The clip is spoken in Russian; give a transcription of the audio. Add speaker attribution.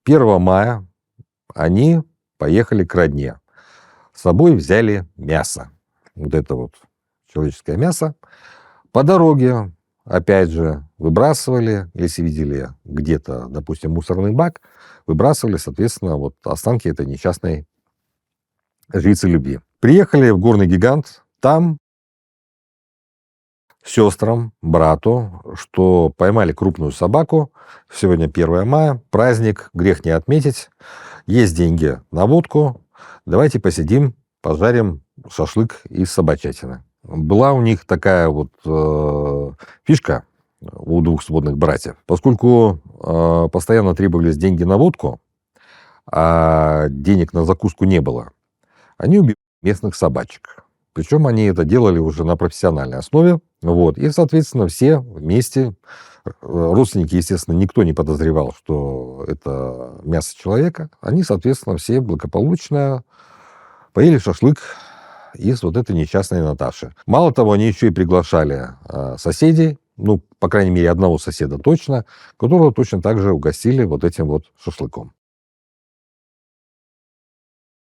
Speaker 1: 1 мая они поехали к родне. С собой взяли мясо. Вот это вот человеческое мясо. По дороге, опять же, выбрасывали, если видели где-то, допустим, мусорный бак, выбрасывали, соответственно, вот останки этой несчастной жрицы любви. Приехали в Горный Гигант. Там сестрам, брату, что поймали крупную собаку. Сегодня 1 мая, праздник, грех не отметить. Есть деньги на водку. Давайте посидим, пожарим шашлык из собачатины. Была у них такая вот фишка у 2 сводных братьев. Поскольку постоянно требовались деньги на водку, а денег на закуску не было, они убили местных собачек. Причем они это делали уже на профессиональной основе. Вот. И, соответственно, все вместе, родственники, естественно, никто не подозревал, что это мясо человека. Они, соответственно, все благополучно поели шашлык из вот этой несчастной Наташи. Мало того, они еще и приглашали соседей, ну, по крайней мере, одного соседа точно, которого точно так же угостили вот этим вот шашлыком.